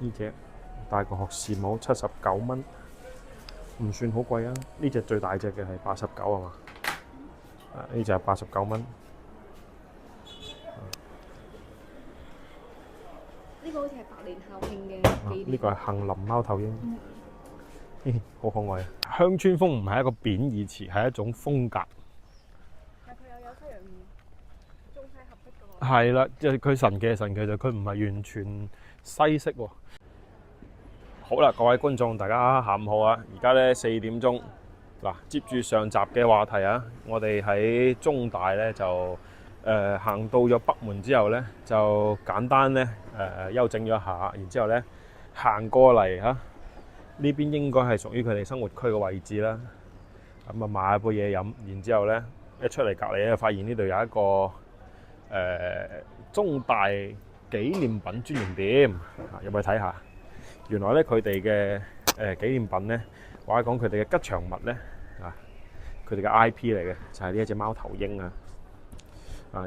呢隻大個學士帽79蚊，唔算好貴啊。呢隻最大隻嘅係89啊嘛。呢隻係89蚊。呢個好似係百年校慶嘅紀念。呢個係杏林貓頭鷹，好可愛啊！鄉村風唔係一個貶義詞，係一種風格。但佢又有西洋中西合璧嘅喎。係啦，即係佢神奇就佢唔係完全西式喎。好啦，各位觀眾，大家下午好啊！而家咧4點鐘，嗱，接住上集嘅話題啊，我哋喺中大咧就行到咗北門之後咧，就簡單咧休整咗一下，然之後咧行過嚟嚇，呢邊應該係屬於佢哋生活區嘅位置啦。咁啊買杯嘢飲，然之後咧一出嚟隔離咧，發現呢度有一個中大紀念品專營店，入去睇下。原來咧佢哋嘅紀念品咧，或者講佢哋嘅吉祥物咧，佢哋嘅 I.P. 嚟嘅，就係呢一隻貓頭鷹啊！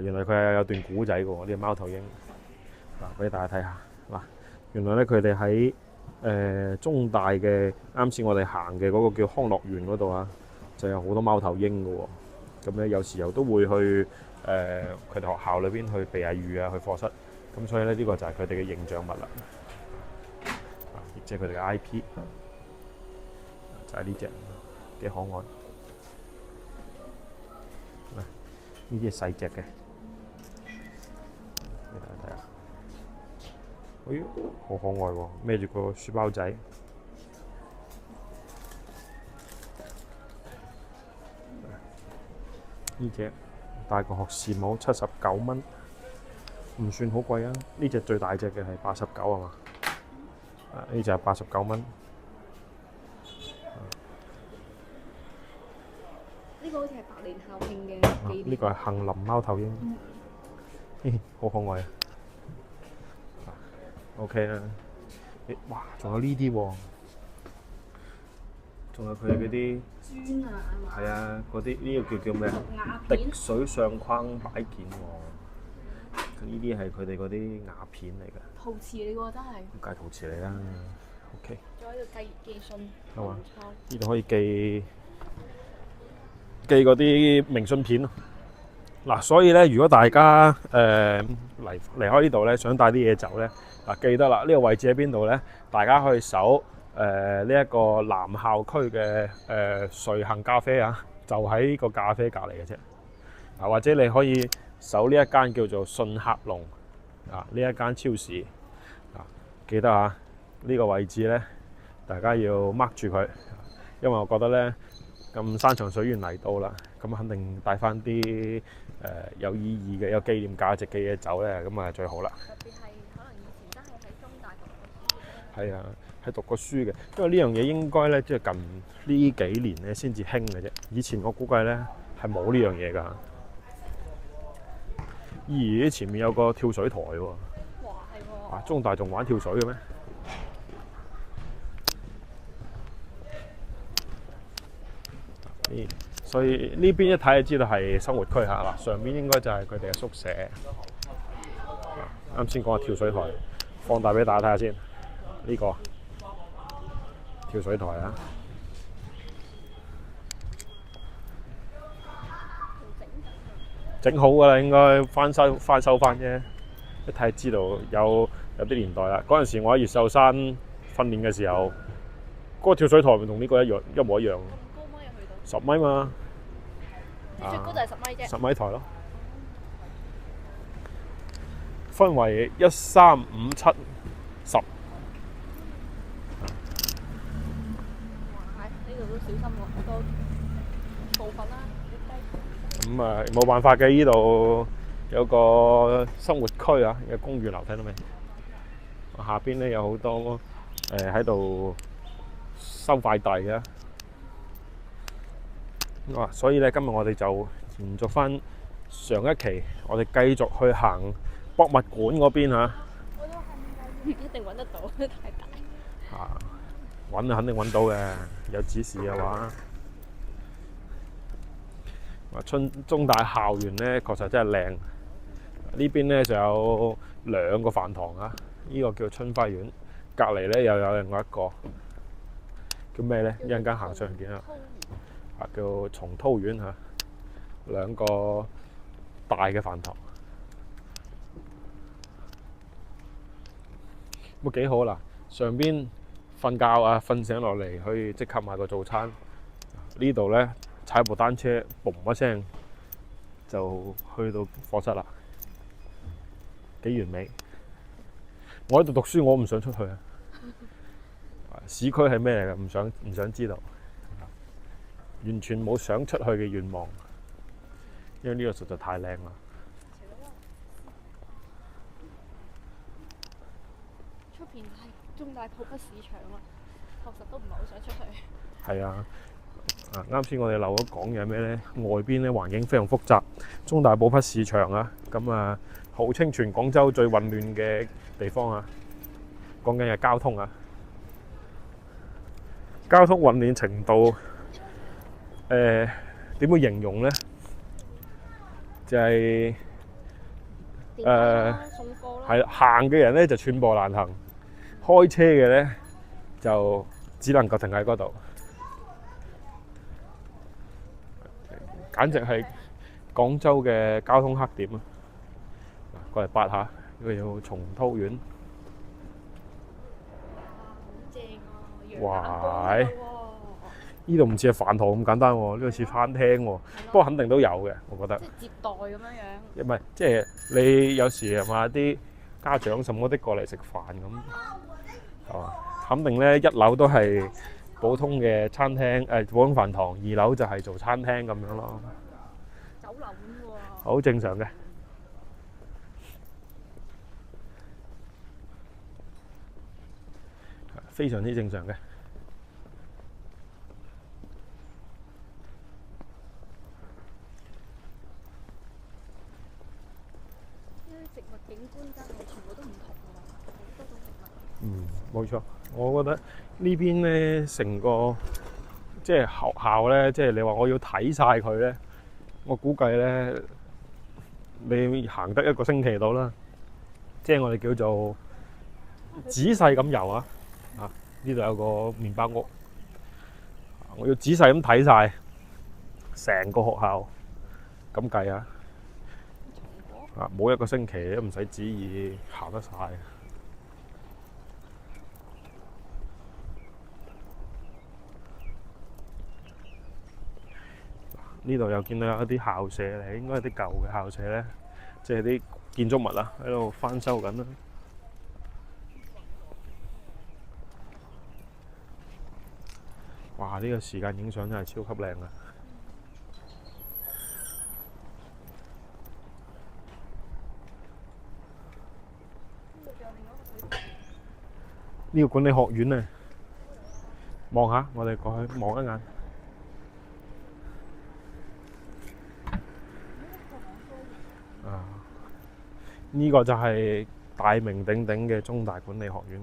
原來佢係有段古仔嘅喎，呢隻貓頭鷹。俾大家睇下。原來咧佢哋喺中大嘅啱先我哋行嘅嗰個叫康樂園嗰度啊，就有好多貓頭鷹嘅喎。咁咧有時候都會去佢哋學校裏邊去避下雨啊，去課室。咁所以咧呢個就係佢哋嘅形象物啦。即係佢哋嘅 I.P. 就係呢隻，幾可愛。呢啲係細隻嘅，俾大家睇下。哎，好可愛喎！孭住個書包仔。呢隻大個學士帽79蚊，唔算好貴啊。呢隻最大隻嘅係89啊嘛。呢隻係89蚊。呢個好似係百年校慶嘅紀念。呢個係杏林貓頭鷹，好可愛啊！OK 啦。哇，仲有呢啲喎，仲有佢嗰啲磚啊，係嘛？係啊，嗰啲呢個叫咩啊？瓦滴片。水相框擺件喎。呢啲係佢哋嗰啲瓦片嚟嘅。陶瓷嚟喎，真係。梗係陶瓷嚟啦。OK。仲喺度寄信。係嘛？呢度可以寄嗰啲明信片咯。嗱，所以咧，如果大家離開呢度咧，想帶啲嘢走咧，記得啦，呢個位置喺邊度咧？大家可以搜呢一個南校區嘅瑞幸咖啡啊，就喺呢個咖啡隔離嘅啫。或者你可以搜呢一間叫做信客隆呢一間超市記得啊，呢個位置咧，大家要 mark 住佢，因為我覺得咧咁山長水遠嚟到啦，咁肯定帶翻啲有意義嘅、有紀念價值嘅嘢走咧，咁啊最好啦。特別係可能以前真係喺中大讀過書。係啊，係讀過書嘅，因為呢樣嘢應該咧即係近呢幾年咧先至興嘅啫。以前我估計咧係冇呢樣嘢㗎。咦？前面有個跳水台喎。哇，係喎。中大仲玩跳水嘅咩？所以呢邊一睇就知道係生活區嚇啦，上邊應該就係佢哋嘅宿舍。啱先講嘅跳水台，放大俾大家睇下先。呢個跳水台啊，整好㗎啦，應該翻修翻啫。一睇知道有啲年代啦。嗰陣時我喺越秀山訓練嘅時候，嗰個跳水台咪同呢個一模一樣。高嗎？有去到？ 10米嘛。最高就係10米啫。10米台咯。分為1、3、5、7、10。哇！呢度都小心喎，好多部分啦，咁冇辦法嘅，呢度有個生活區啊，有公寓樓，睇到未？下邊咧有好多喺度收快遞嘅。所以咧今日我哋就延續翻上一期，我哋繼續去行博物館嗰邊嚇。我都係一定揾得到，太大。揾肯定揾到嘅，有指示嘅話。中大校園咧確實真係靚。呢邊咧就有2個飯堂啊，呢個叫春花園，隔離咧又有另外一個叫咩咧？一陣間行上去見啊，叫松濤苑嚇，兩個大嘅飯堂，咁幾好啦！上邊瞓覺啊，瞓醒落嚟可以即刻買個早餐。呢度咧踩部單車，嘣一聲就去到課室啦，幾完美！我喺度讀書，我唔想出去啊！市區係咩嚟㗎？唔想知道，完全冇想出去嘅願望，因為呢個實在太靚啦。出邊係中大浦北市場啊，確實都唔係好想出去。係啊，啱先我哋漏咗講嘢咩咧？外邊咧環境非常複雜，中大浦北市場啊，咁啊號稱全廣州最混亂嘅地方啊，講緊係交通啊，交通混亂程度點樣形容咧？就係送貨啦，係行嘅人咧就寸步難行，開車嘅咧就只能夠停喺嗰度，簡直係廣州嘅交通黑點啊！過嚟八下，呢個有松濤苑。好正啊！哇！呢度唔似係飯堂咁簡單喎，呢個似餐廳喎。不過肯定都有嘅，我覺得。即係接待咁樣樣。唔係，即係你有時係嘛啲家長什麼的過嚟食飯咁，係嘛？肯定咧一樓都係普通嘅餐廳，普通飯堂；二樓就係做餐廳咁樣咯。酒樓咁喎。好正常嘅。非常之正常嘅。植物景觀真係全部都唔同喎，好多種植物。冇錯，我覺得呢邊咧成個即係學校咧，即係你話我要睇晒佢咧，我估計咧你行得一個星期到啦。即係我哋叫做仔細咁遊啊！呢度有個麵包屋，我要仔細咁睇晒成個學校咁計啊！冇一個星期都唔使旨意行得晒。呢度又見到有一啲校舍嚟，應該係啲舊嘅校舍咧，即係啲建築物啦，喺度翻修緊啦。哇！呢個時間影相真係超級靚啊！呢個管理學院啊，望下，我哋過去望一眼。呢個就係大名鼎鼎嘅中大管理學院。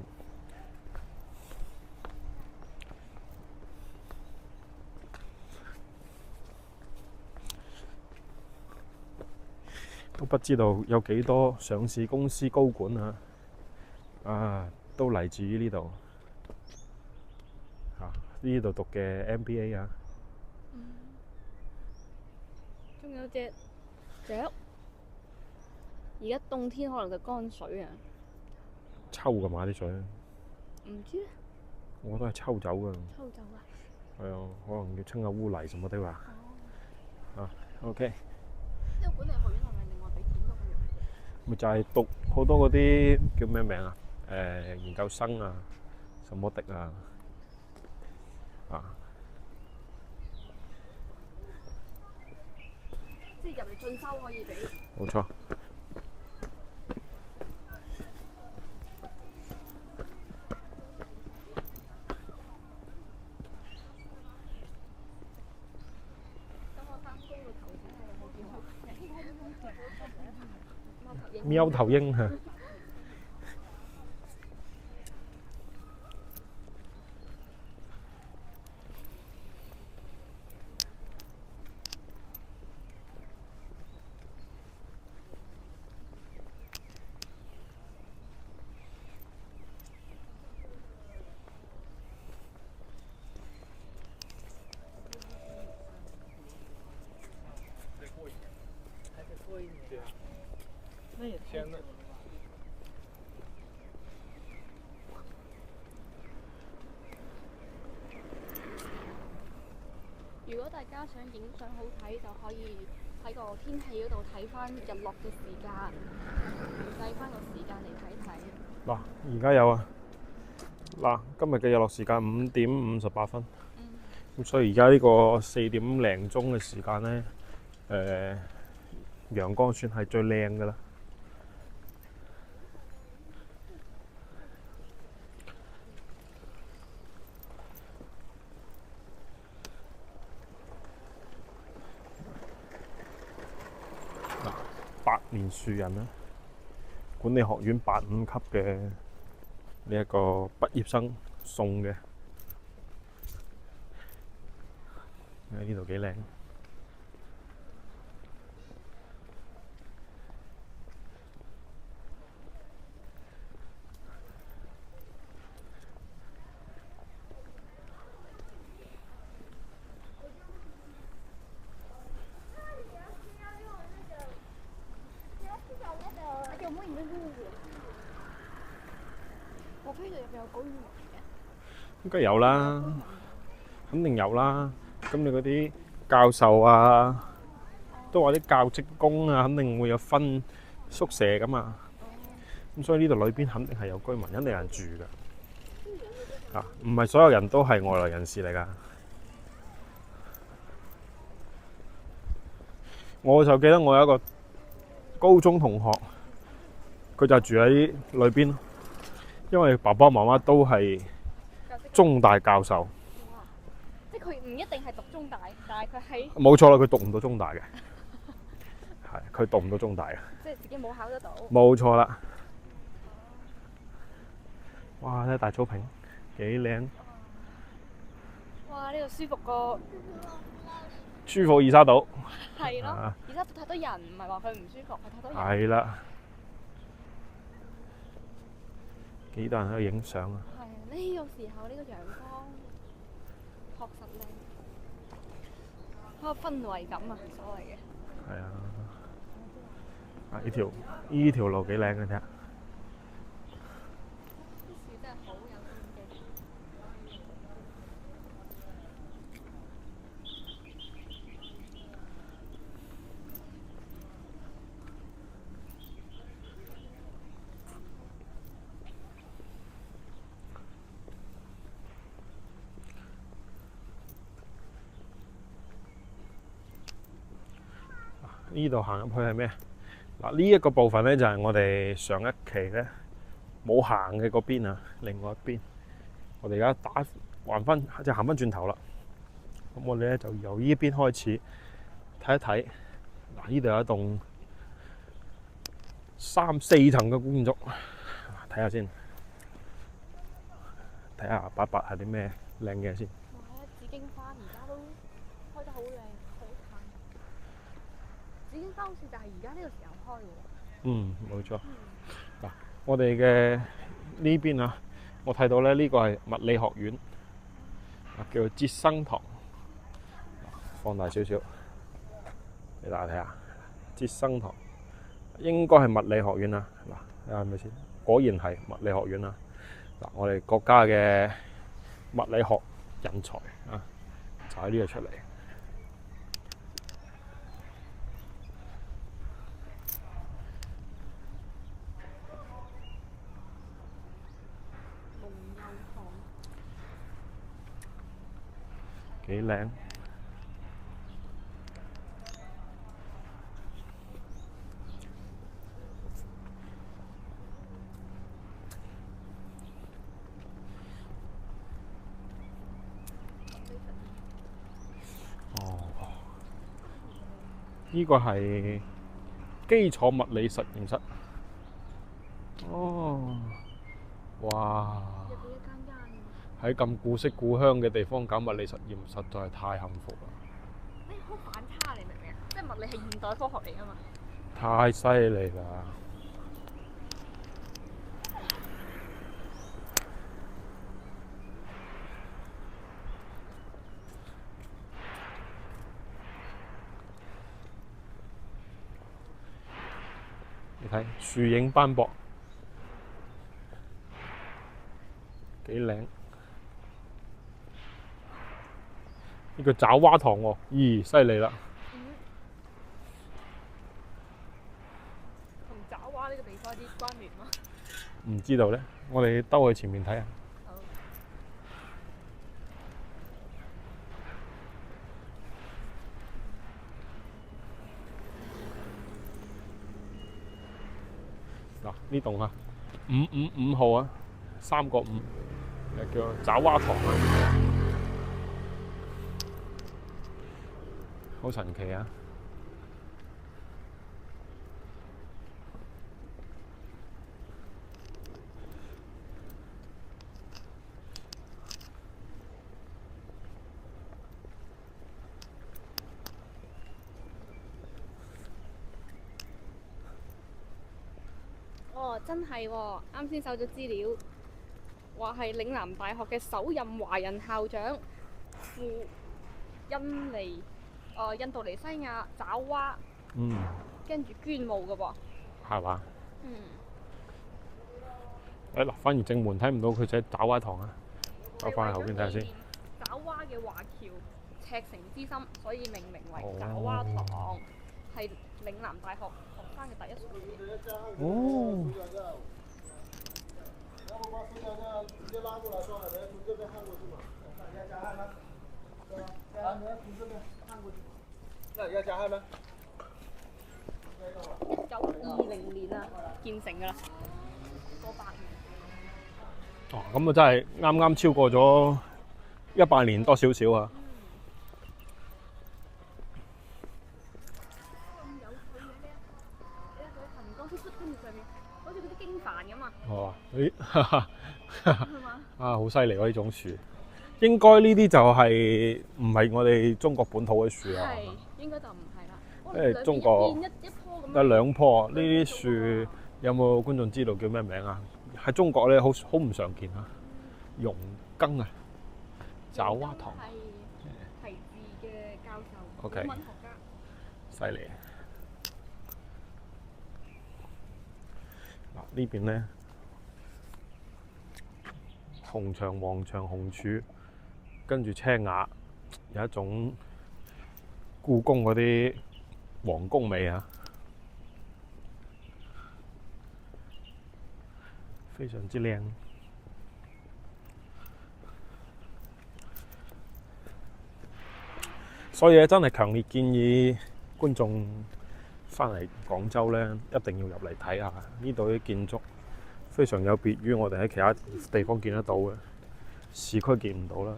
都不知道有幾多上市公司高管都嚟自於呢度。呢度讀嘅 MBA 啊。仲有隻雀，而家冬天可能就乾水啊。抽㗎嘛啲水？唔知咧。我都係抽走㗎。抽走啊？係啊，可能要清下污泥什麼的吧。OK。呢個管理學院係咪另外俾錢讀嘅？咪就係讀好多嗰啲叫咩名啊？研究生啊，什麼的啊。即係入嚟進修可以俾。冇錯。貓頭鷹啊！大家想影相好睇，就可以喺個天氣嗰度睇翻日落嘅時間，計翻個時間嚟睇睇。嗱，而家有啊。嗱，今日嘅日落時間5:58。咁所以而家呢個4點零鐘嘅時間咧，陽光算係最靚㗎啦。百年樹人啦，管理學院85級嘅呢一個畢業生送嘅，喺呢度幾靚。我飛度入邊有舉魚嘅，應該有啦，肯定有啦。咁你嗰啲教授啊，都話啲教職工啊，肯定會有分宿舍㗎嘛。咁所以呢度裏邊肯定係有居民，肯定有人住㗎。啊，唔係所有人都係外來人士嚟㗎。我就記得我有一個高中同學，佢就住喺裏邊咯，因為爸爸媽媽都係中大教授。即係佢唔一定係讀中大，但係佢喺冇錯啦，佢讀唔到中大嘅，係佢讀唔到中大嘅。即係自己冇考得到。冇錯啦。哇！睇大草坪幾靚，哇！呢度舒服過舒服二沙島。係咯，啊而家太多人，唔係話佢唔舒服，係太多人。係啦，幾多人喺度影相啊！係呢個時候呢個陽光確實靚，嗰個氛圍感啊，所謂嘅。係啊，啊呢條路幾靚嘅啫。啲樹真係好有心機。呢度行入去係咩？嗱，呢一個部分咧就係我哋上一期咧冇行嘅嗰邊啊，另外一邊。我哋而家還翻，即係行翻轉頭啦。咁我哋咧就由呢邊開始睇一睇。嗱，呢度有一棟3、4層嘅建築，睇下先，睇下8係啲咩靚嘢先。哇！紫荊花而家都開得好靚，好近。紫荊花好似就係而家呢個時候開嘅喎。嗯，冇錯。嗱，我哋嘅呢邊啊，我睇到咧呢個係物理學院，叫做哲生堂。放大少少，俾大家睇下，哲生堂應該係物理學院啦。嗱，睇下係咪先？果然係物理學院啦。嗱，我哋國家嘅物理學人才啊，就喺呢度出嚟。幾靚！哦，呢個係基礎物理實驗室。哦，哇！喺咁古色古香嘅地方搞物理實驗，實在係太幸福啦！好反差，你明唔明啊？即係物理係現代科學嚟㗎嘛。太犀利啦！你睇樹影斑駁，幾靚！呢個爪哇堂喎，咦，犀利啦！同爪哇呢個地方有啲關聯嗎？唔知道咧，我哋兜去前面睇下。好。嗱，呢棟啊，555號啊，3個5，又叫爪哇堂啊，好神奇啊！哦，真係喎！啱先搜咗資料，話係嶺南大學嘅首任華人校長赴印度尼西亞爪哇，跟住捐墓嘅噃。係嘛？嗱，反而正門睇唔到佢寫爪哇堂啊，走翻去後邊睇下先。爪哇嘅華僑赤誠之心，所以命名為爪哇堂，係嶺南大學學生嘅第一所嘢。哦。1920年啊，建成㗎啦，過百年。哦，咁啊真係啱啱超過咗100年多少少啊！咁有趣嘅咩？你睇下行光禿禿跟住上面，好似嗰啲經幡咁啊！係嘛？咦，係嘛？啊，好犀利喎！呢種樹，應該呢啲就係唔係我哋中國本土嘅樹啊？係，應該就唔係啦。因為中國一棵咁樣。有2棵，呢啲樹有冇觀眾知道叫咩名啊？喺中國咧好唔常見啊，榕根啊，爪哇堂。係提字嘅教授， OK，古文學家。犀利。嗱呢邊咧，紅牆、黃牆、紅柱，跟住青瓦，有一種故宮嗰啲皇宮味啊，非常之靚。所以咧，真係強烈建議觀眾翻嚟廣州咧，一定要入嚟睇下呢度啲建築，非常有別於我哋喺其他地方見得到嘅，市區見唔到啦。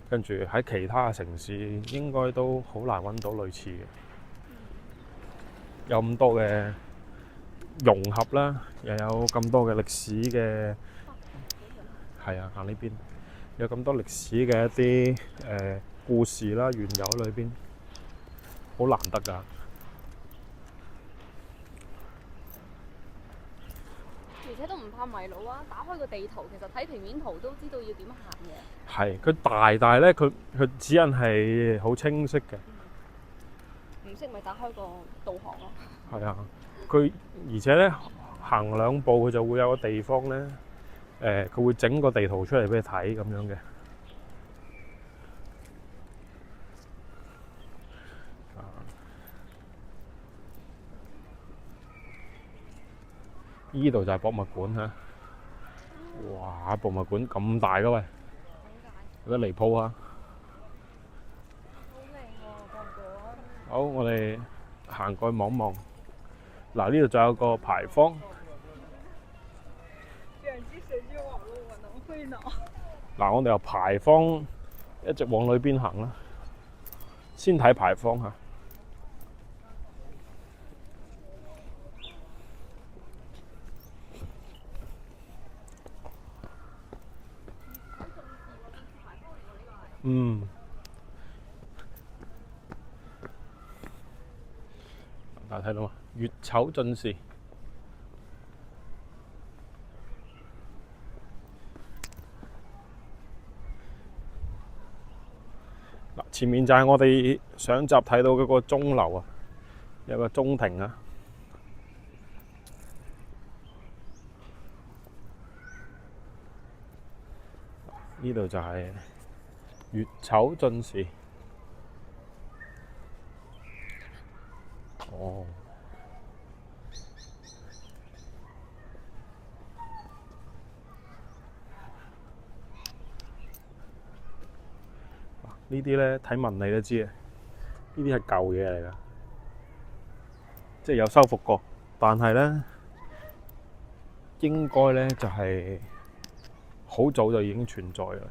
跟住喺其他嘅城市應該都好難揾到類似嘅，有咁多嘅融合啦，又有咁多嘅歷史嘅，係啊，行呢邊有咁多歷史嘅一啲故事啦，原有喺裏邊，好難得㗎。而且都唔怕迷路啊！打開個地圖，其實睇平面圖都知道要點行嘅。係，佢大，但係咧，佢指引係好清晰嘅。唔識咪打開個導航咯。係啊，佢而且咧行2步，佢就會有個地方咧，佢會整個地圖出嚟俾你睇咁樣嘅。依度就係博物館嚇，哇！博物館咁大㗎喂，有得離譜啊！好靚喎，博物館。好，我哋行過去望望。嗱，呢度仲有個牌坊。嗱，我哋由牌坊一直往裏邊行啦，先睇牌坊嚇。大家睇到嘛？乙丑進士。嗱，前面就係我哋上集睇到嗰個鐘樓啊，有個鐘亭啊。呢度就係乙丑進士。哦。呢啲咧睇紋理都知啊，呢啲係舊嘢嚟㗎，即係有修復過，但係咧應該咧就係好早就已經存在啦。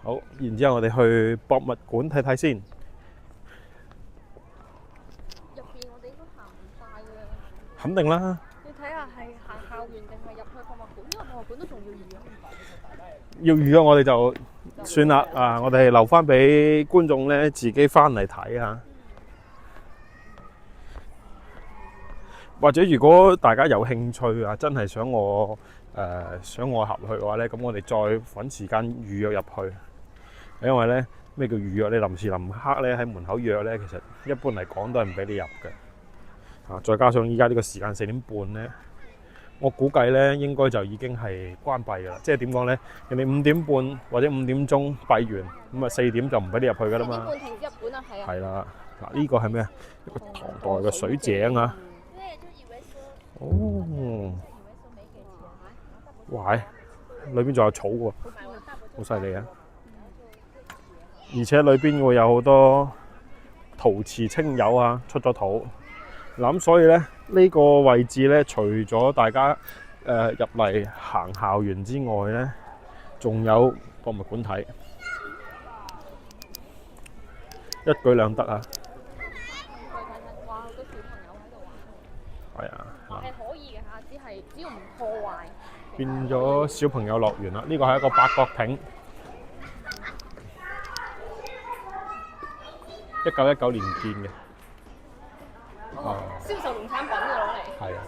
好，然之後我哋去博物館睇睇先。入邊我哋應該行唔晒㗎。肯定啦。要睇下係行校園定係入去博物館，因為博物館都仲要預約。要預約我哋就算啦，我哋留翻俾觀眾咧自己翻嚟睇下。或者如果大家有興趣啊，真係想我合去嘅話咧，咁我哋再揾時間預約入去。因為咧咩叫預約？你臨時臨刻咧喺門口約咧，其實一般嚟講都係唔俾你入嘅。再加上依家呢個時間4點半咧，我估計咧應該就已經係關閉㗎啦。即係點講咧？人哋5點半或者5點鐘閉完，咁啊4點就唔俾你入去㗎啦嘛。4點半停止入館啊，係啊。係啦，嗱呢個係咩啊？一個唐代嘅水井啊！哦，哇！裏邊仲有草喎，好犀利啊！而且裏邊會有好多陶瓷青釉啊，出咗土。嗱咁所以咧，呢個位置咧，除咗大家入嚟行校園之外咧，仲有博物館睇，一舉兩得啊！哇，好多小朋友喺度玩。係啊。係可以嘅嚇，只要唔破壞。變咗小朋友樂園啦！呢個係一個八角亭，1919年建嘅。銷售農產品嘅攞嚟。係啊，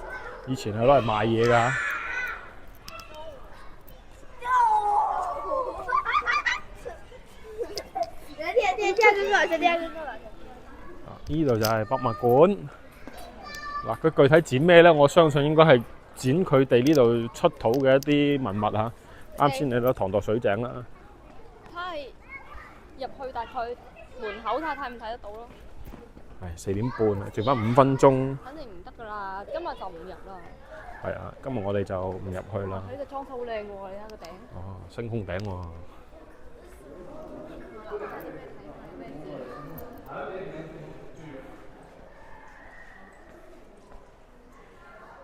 以前係攞嚟賣嘢㗎。呢度就係博物館。嗱，佢具體展咩咧？我相信應該係展佢哋呢度出土嘅一啲文物嚇。啱先你睇唐代水井啦。睇下入去大概門口睇下睇唔睇得到咯。係4點半啊，剩翻5分鐘。肯定唔得㗎啦，今日就唔入啦。係啊，今日我哋就唔入去啦。呢個裝修好靚喎，你睇個頂。哦，星空頂喎。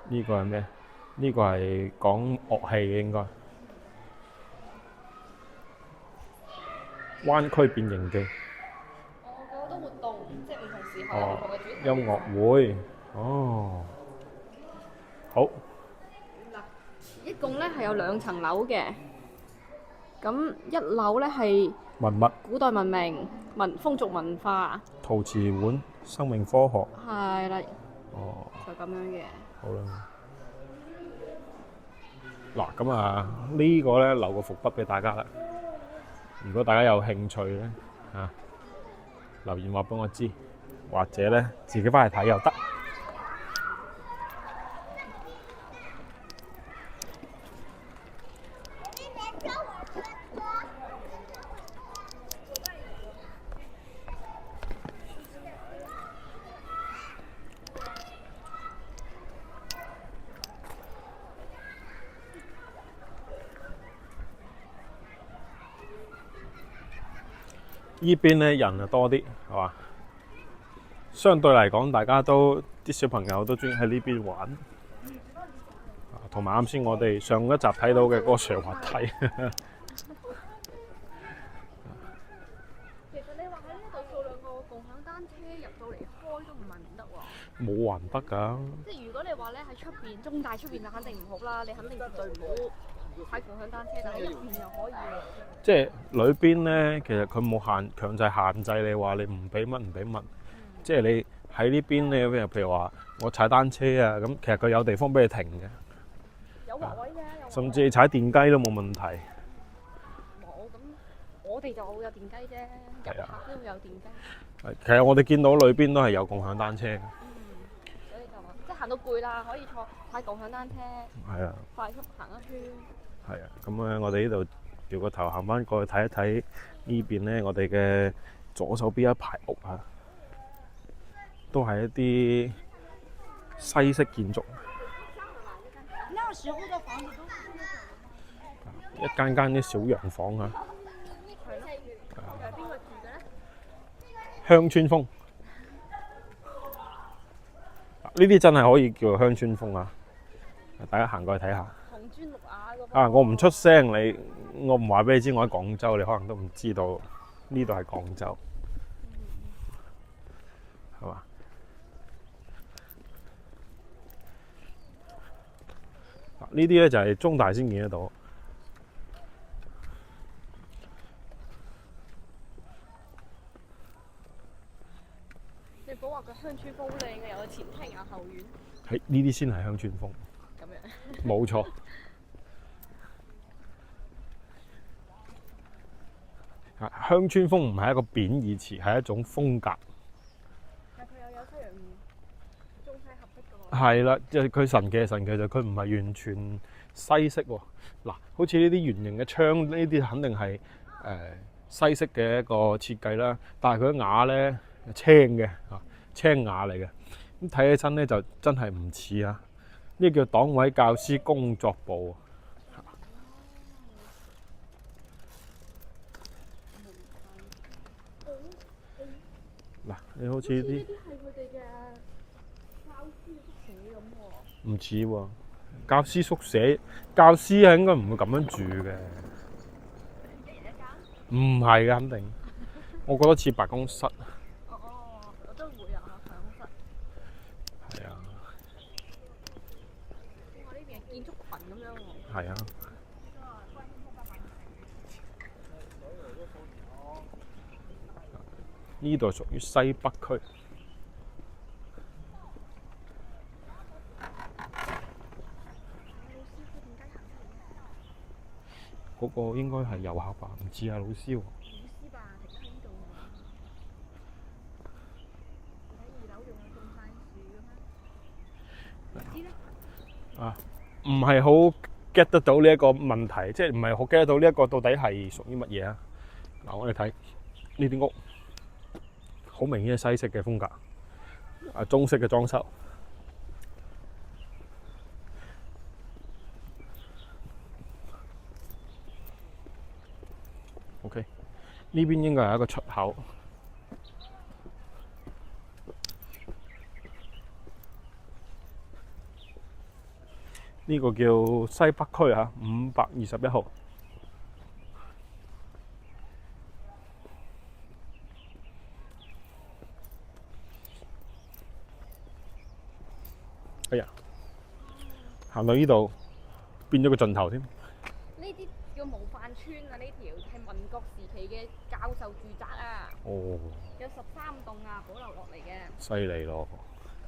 呢個係咩？呢個係講樂器嘅應該。灣區變形記。好多活動，即係唔同時候有唔同嘅主題。音樂會。哦。好。一共咧係有2層樓嘅，咁1樓咧係文物、古代文明、風俗文化、陶瓷碗、生命科學。係啦。哦。就咁樣嘅。好啦。嗱，咁啊，呢個咧留個伏筆俾大家啦。如果大家有興趣咧，留言話俾我知，或者咧自己翻去睇又得。依邊咧人就多啲，係嘛？相對嚟講，大家都啲小朋友都中意喺呢邊玩。同埋啱先我哋上一集睇到嘅嗰個上滑梯。其實你話喺呢度做2個共享單車入到嚟開都唔係唔得喎。冇還得㗎。即係如果你話咧喺出邊中大出邊就肯定唔好啦，你肯定絕對唔好踩共享單車，但係入邊又可以。即係裏邊咧，其實佢冇強制限制你話你唔俾乜唔俾乜。即係你喺呢邊咧，譬如話我踩單車啊，咁其實佢有地方俾你停嘅。有劃位嘅，甚至你踩電雞都冇問題。冇咁，我哋就有電雞啫，入客都有電雞。其實我哋見到裏邊都係有共享單車嘅。所以就話，即係行到攰啦，可以踩共享單車。係啊。快速行一圈。係啊，咁咧我哋呢度掉個頭行翻過去睇一睇呢邊咧，我哋嘅左手邊一排屋啊，都係一啲西式建築，一間間啲小洋房啊。邊個住嘅咧？鄉村風，呢啲真係可以叫做鄉村風啊！大家行過去睇下。紅磚綠瓦嗰啊！我唔出聲，我唔話俾你知我喺廣州，你可能都唔知道呢度係廣州，係嘛？呢啲咧就係中大先見得到。你講話個鄉村風好靚嘅，有個前廳有後院。係呢啲先係鄉村風，咁樣。冇錯。鄉村風唔係一個貶義詞，係一種風格。但佢又有西洋中西合璧嘅喎。係啦，即係佢神奇就佢唔係完全西式喎。嗱，好似呢啲圓形嘅窗，呢啲肯定係西式嘅一個設計啦。但係佢啲瓦咧青嘅啊，青瓦嚟嘅。咁睇起身咧就真係唔似啊！呢個叫黨委教師工作部。嗱，你好似呢啲，呢啲係佢哋嘅教師宿舍咁喎。唔似喎，教師宿舍，教師係應該唔會咁樣住嘅。一人一間？唔係嘅，肯定。我覺得似辦公室。哦，我都會啊，辦公室。係啊，哇！呢邊係建築群咁樣喎。係啊。呢度屬於西北區。嗰個應該係遊客吧？唔知啊，老師喎。老師吧，停喺呢度喎。喺2樓仲有種晒樹咁樣。唔知咧。啊，唔係好 get 得到呢一個問題，即係唔係好 get 得到呢一個到底係屬於乜嘢啊？嗱，我哋睇呢啲屋，好明顯係西式嘅風格，啊中式嘅裝修。OK， 呢邊應該係一個出口。呢個叫西北區啊，521號。哎呀，行到呢度變咗個盡頭添。呢啲叫模範村啊！呢條係民國時期嘅教授住宅啊。哦，有13棟啊，保留落嚟嘅。犀利咯！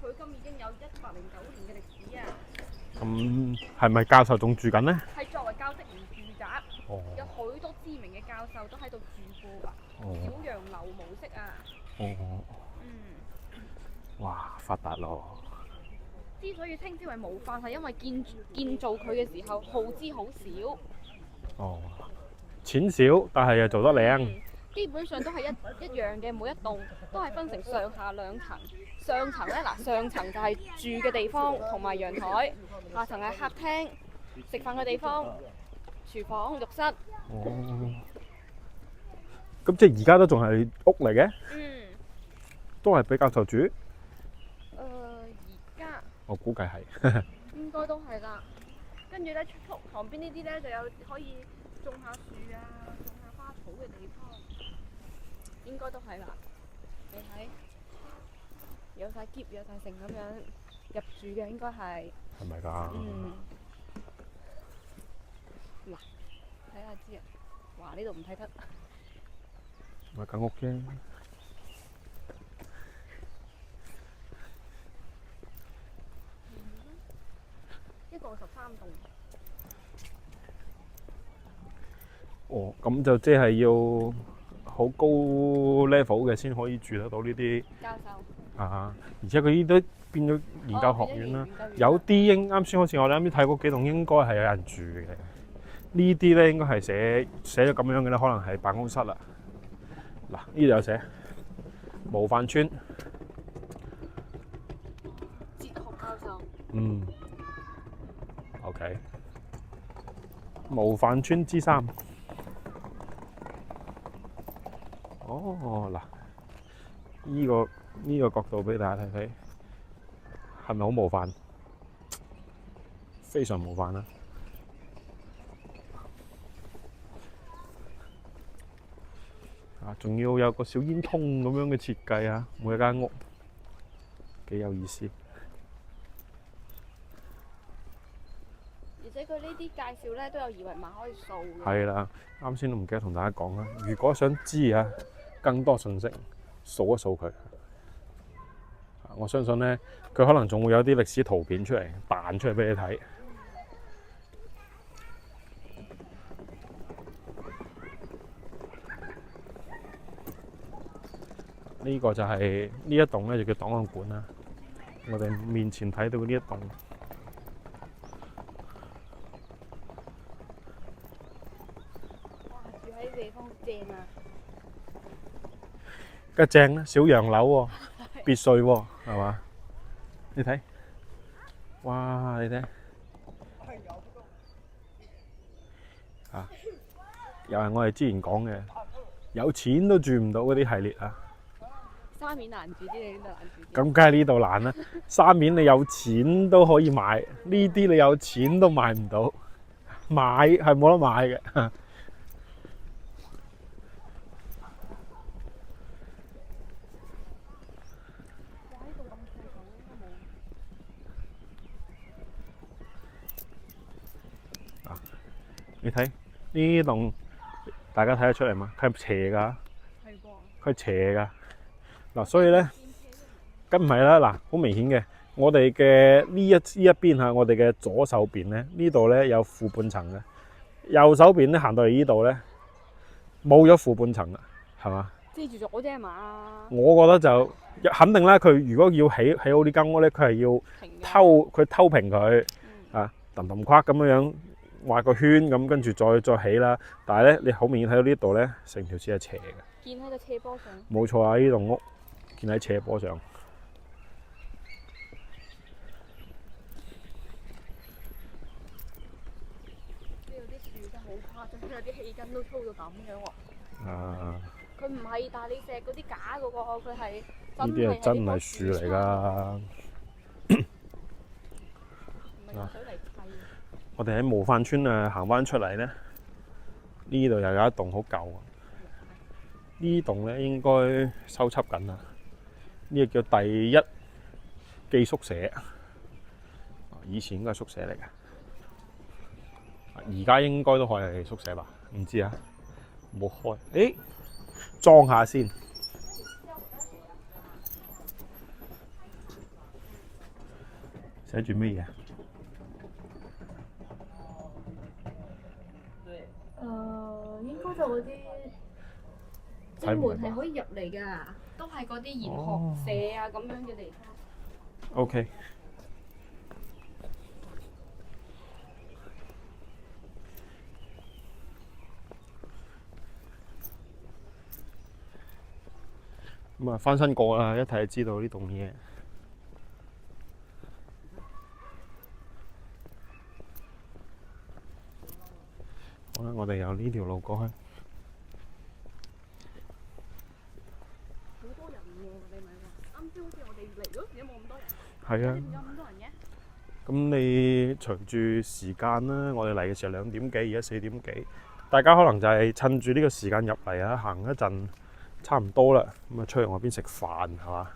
佢今已經有109年嘅歷史啊。咁係咪教授仲住緊呢？係作為教職員住宅，哦，有許多知名嘅教授都喺度住過啊。哦小洋樓模式啊。哦，嗯。哇，發達咯！之所以稱之為模範，係因為建造佢嘅時候耗資好少。哦，錢少，但係又做得靚。基本上都係一樣嘅，每一棟都係分成上下兩層。上層咧嗱，上層就係住嘅地方同埋陽台，下層係客廳、食飯嘅地方、廚房、浴室。哦，咁即係而家都仲係屋嚟嘅，嗯。都係俾教授住。而家我估計係。應該都係啦。跟住咧，旁邊呢啲咧就有可以種下樹啊、種下花草嘅地方，應該都係啦。你睇，有晒篋、有晒剩咁樣入住嘅，應該係。係咪㗎？嗯。嗱，睇下知啊。哇！呢度唔睇得。咪間屋啫。一個13棟。哦，咁就即係要好高 level 嘅先可以住得到呢啲教授。啊！而且佢呢都變咗研究學院啦。有啲啱先好似我哋啱先睇嗰幾棟應該係有人住嘅，呢啲咧應該係寫咗咁樣嘅咧，可能係辦公室啦。嗱，呢度有寫模範村。哲學教授。OK。模範村之3。哦，嗱，呢個角度俾大家睇睇，係咪好模範？非常模範啦！仲要有個小煙通咁樣嘅設計啊，每一間屋幾有意思。而且佢呢啲介紹咧都有二維碼可以掃嘅。係啦，啱先都唔記得同大家講啦。如果想知啊更多信息，掃一掃佢。我相信咧，佢可能仲會有啲歷史圖片出嚟彈出嚟俾你睇。呢個就係呢一棟咧，就叫檔案館啦。我哋面前睇到呢一棟，哇！住喺地方正啊！梗係正啦，小洋樓喎，別墅喎，係嘛？你睇，哇！你睇啊，又係我哋之前講嘅，有錢都住唔到嗰啲系列啊！沙面難住啲，你呢度難住啲。咁梗係呢度難啦，沙面你有錢都可以買，呢啲你有錢都買唔到，買係冇得買嘅。哇！呢度咁細棟應該冇。你睇呢棟，大家睇得出嚟嘛？佢係斜㗎，係噃。佢係斜㗎。嗱，所以咧，梗唔係啦。嗱，好明顯嘅，我哋嘅呢一邊嚇，我哋嘅左手邊咧，呢度咧有負半層嘅，右手邊咧行到嚟呢度咧，冇咗負半層啦，係嘛？遮住咗啫嘛。我覺得就肯定啦。佢如果要起好呢間屋咧，佢係要偷平佢啊，揼揼框咁樣樣畫個圈咁，跟住再起啦。但係咧，你好明顯睇到呢度咧，成條線係斜嘅。建喺個斜坡上。冇錯啊！呢棟屋建喺斜坡上。呢度啲樹真係好誇張，有啲氣根都粗到咁樣喎。佢唔係大理石嗰啲假嗰個，佢係呢啲係真係樹嚟㗎。唔係用水嚟砌。我哋喺模範村啊行翻出嚟咧，呢度又有一棟好舊啊。呢棟咧應該修葺緊啦。呢個叫第一寄宿舍，以前應該係宿舍嚟嘅，而家應該都可以係宿舍吧？唔知啊，冇開。誒，裝下先。寫住咩嘢？應該就嗰啲正門係可以入嚟㗎，都係嗰啲研學社啊咁樣嘅地方。OK。咁啊，翻新過啦，一睇就知道呢棟嘢。好啦，我哋由呢條路過去。好多人喎，你咪話，啱先好似我哋嚟咯，而家冇咁多人。係啊。點解咁多人嘅？咁你隨住時間啦，我哋嚟嘅時候2點幾，而家4點幾，大家可能就係趁住呢個時間入嚟啊，行一陣，差唔多啦，咁啊出去外邊食飯係嘛？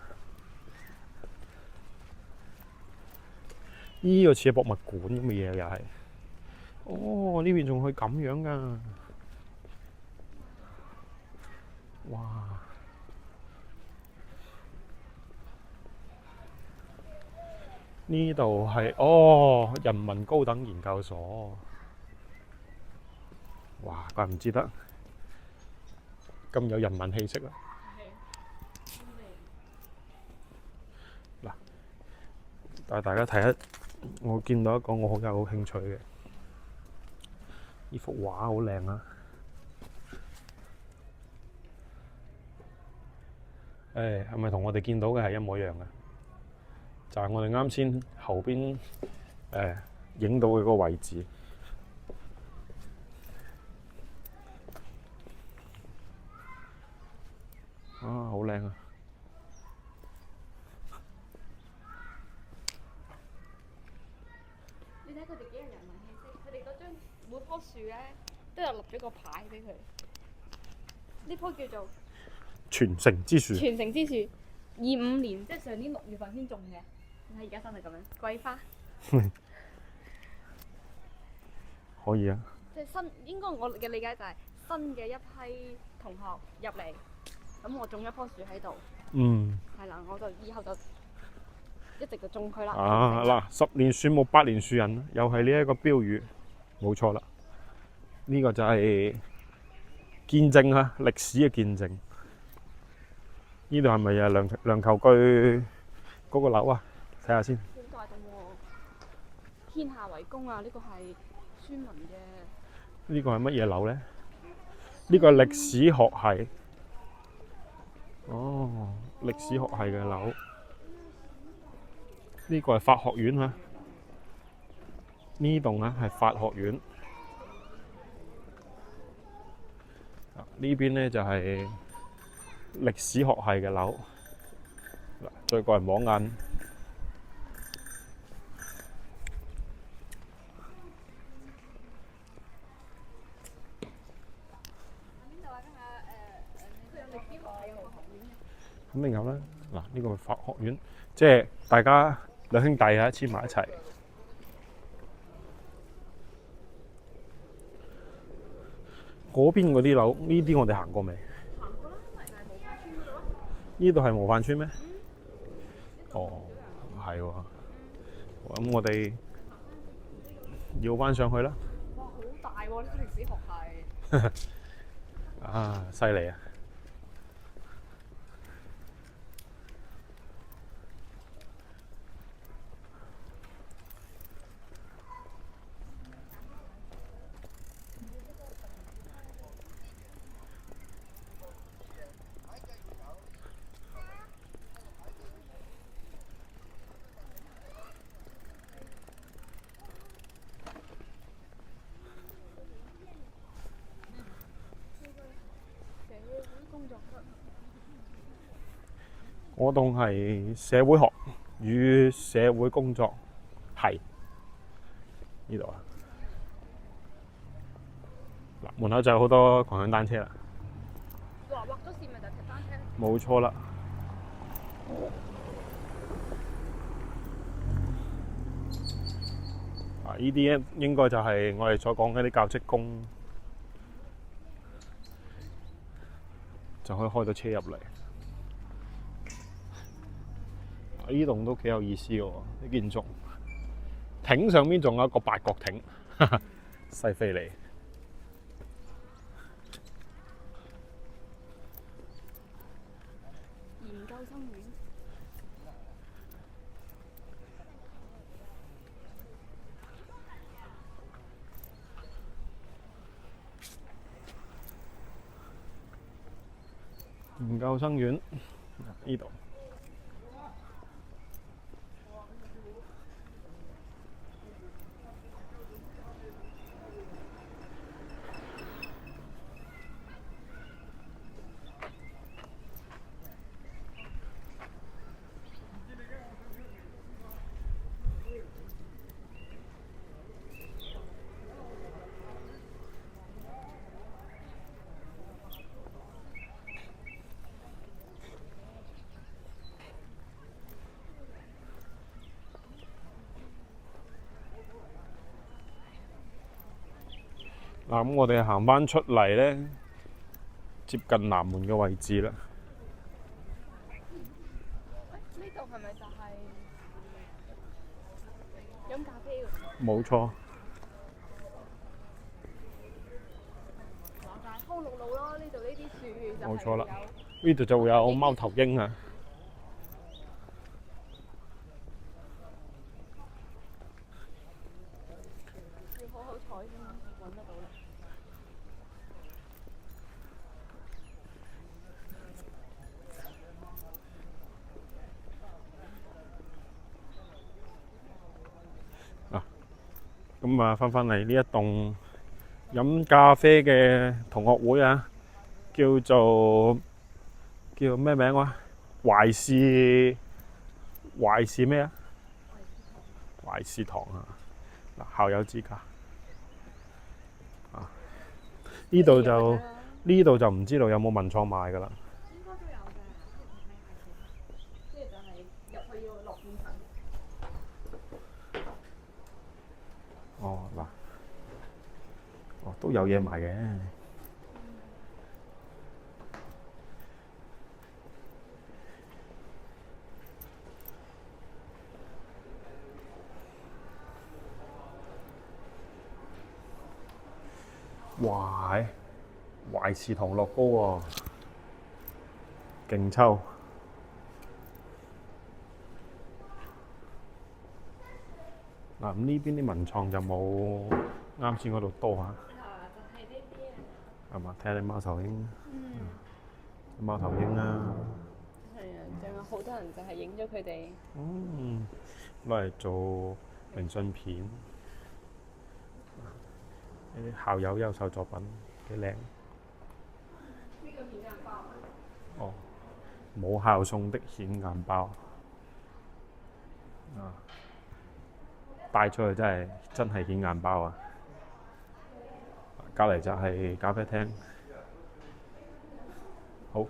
呢個似係博物館咁嘅嘢又係。哦，呢邊仲可以咁樣㗎！哇！呢度係人民高等研究所。哇！怪唔之得咁有人民氣息啦。嗱，帶大家睇一，我見到一個我好有興趣嘅。呢幅畫好靚啊！誒，係咪同我哋見到嘅係一模一樣嘅？就係我哋啱先後邊影到嘅嗰個位置。啊，好靚啊！你睇佢哋幾有人文氣息，佢哋嗰張每棵樹咧都有立咗個牌俾佢。呢棵叫做傳承之樹。傳承之樹，25年即係上年6月份先種嘅，你睇而家生係咁樣，桂花。可以啊。即係新，應該我嘅理解就係新嘅一批同學入嚟，咁我種一棵樹喺度，嗯。係啦，我就以後就一直就種佢啦。啊嗱，10年樹木8年樹人，又係呢一個標語，冇錯啦。呢個就係見證啊，歷史嘅見證。呢度係咪啊梁球居嗰個樓啊？睇下先。好大棟喎！天下為公啊！呢個係孫文嘅。呢個係乜嘢樓咧？呢個係歷史學系。哦，歷史學系嘅樓。呢個係法學院啊。呢棟啊係法學院。呢邊咧就係歷史學系嘅樓。嗱，再過嚟望眼。肯定有啦。嗱，呢個係法學院，即係大家兩兄弟啊黐埋一齊。嗰邊嗰啲樓，呢啲我哋行過未？行過啦，咪就係模範村嗰度咯。呢度係模範村咩？哦，係喎。咁我哋繞翻上去啦。哇，好大喎！呢個歷史學系。啊，犀利啊！我棟係社會學與社會工作系呢度啊。嗱，門口就有好多共享單車啦。畫咗線咪就係騎單車。冇錯啦。啊，呢啲應該就係我哋所講嘅啲教職工，就可以開到車入嚟。呢棟都幾有意思嘅喎，啲建築艇上面仲有一個八角艇，西非利。研究生院。研究生院呢度。嗱，咁我哋行翻出嚟咧，接近南門嘅位置啦。呢度係咪就係飲咖啡㗎？冇錯。就係康樂路咯，呢度呢啲樹就係冇錯啦有。呢度就會有貓頭鷹啊。要好好彩啫嘛，揾得到啦。咁啊，翻嚟呢一棟飲咖啡嘅同學會啊，叫咩名話？懷氏咩啊？懷氏堂啊！嗱，校友之家啊，呢度就唔知道有冇文創賣㗎啦。應該都有嘅，即係就係入去要落半層。哦，嗱，哦都有嘢賣嘅。哇！懷氏堂樂高喎，勁抽！嗱，咁呢邊啲文創就冇啱先嗰度多嚇，就係呢啲啊。係嘛？睇下你貓頭鷹，貓頭鷹啦，係啊，仲有好多人就係影咗佢哋。攞嚟做明信片，呢啲校友優秀作品幾靚。呢個顯眼包啊！哦，母校送的顯眼包啊！帶出去真係顯眼包啊！隔離就係咖啡廳，好。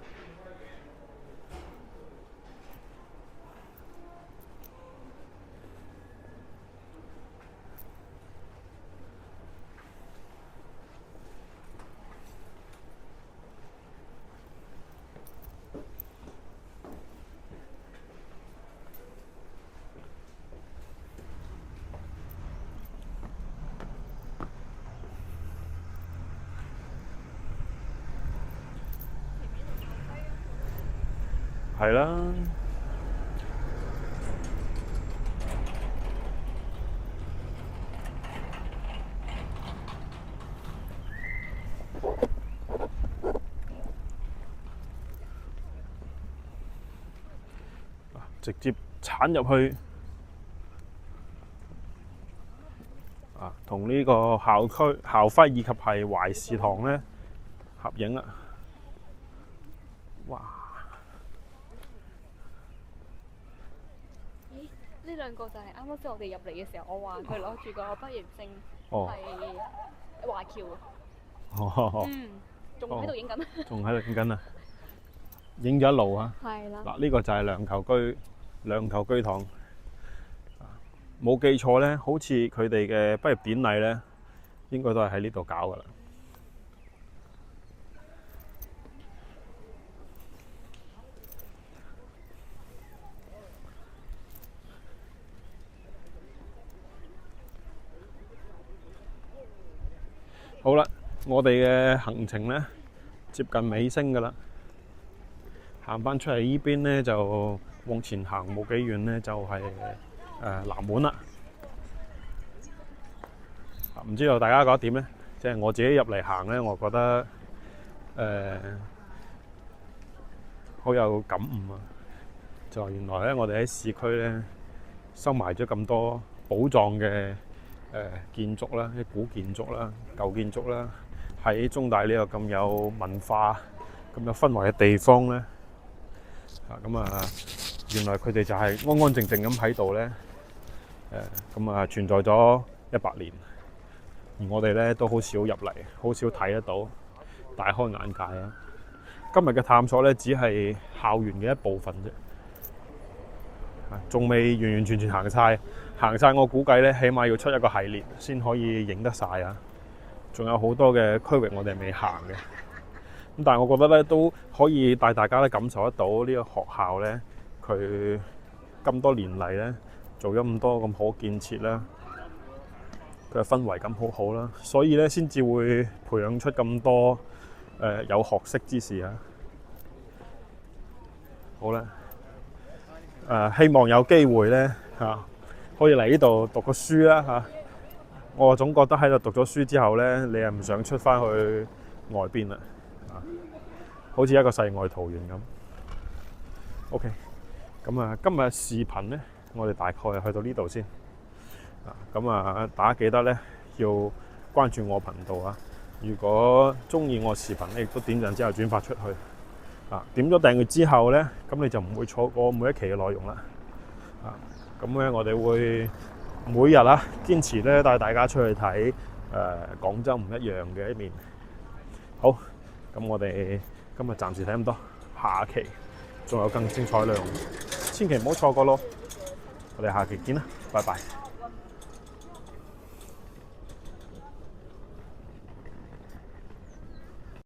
係啦，直接鏟入去啊，同呢個校徽以及係懷氏堂咧合影啦！哇！呢兩個就係啱啱先我哋入嚟嘅時候，我話佢攞住個畢業證哦，係華僑啊。哦，仲喺度影緊。仲喺度影緊啊！影咗一路啊！係啦。嗱，呢個就係梁球居堂。冇記錯咧，好似佢哋嘅畢業典禮咧，應該都係喺呢度搞噶啦。好啦，我哋嘅行程咧接近尾聲噶啦，行翻出嚟呢邊咧就往前行冇幾遠咧就係南門啦。唔知道大家覺得點咧？即係我自己入嚟行咧，我覺得好有感悟啊！就係原來咧，我哋喺市區咧收埋咗咁多寶藏嘅建築啦，啲古建築啦、舊建築啦，喺中大呢個咁有文化、咁有氛圍嘅地方咧，原來佢哋就係安安靜靜咁喺度咧，存在咗100年，而我哋咧都好少入嚟，好少睇得到，大開眼界啊！今日嘅探索咧，只係校園嘅一部分啫。仲未完完全全行晒，我估計咧，起碼要出一個系列先可以影得晒啊！仲有好多嘅區域我哋未行嘅，咁但係我覺得咧都可以帶大家咧感受得到呢個學校咧，佢咁多年嚟咧做咗咁多咁好建設啦，佢嘅氛圍感好好啦，所以咧先至會培養出咁多有學識之士啊！好啦。希望有機會咧可以嚟呢度讀個書啦我總覺得喺度讀咗書之後咧，你係唔想出翻去外邊啦，好似一個世外桃源咁。OK， 咁啊，今日視頻咧，我哋大概係去到呢度先。咁啊，大家記得咧要關注我頻道啊！如果中意我視頻咧，亦都點讚之後轉發出去。點咗訂閱之後咧，咁你就唔會錯過每一期嘅內容啦。咁咧我哋會每日堅持咧帶大家出去睇廣州唔一樣嘅一面。好，咁我哋今日暫時睇咁多，下期仲有更精彩內容，千祈唔好錯過咯。我哋下期見啦，拜拜。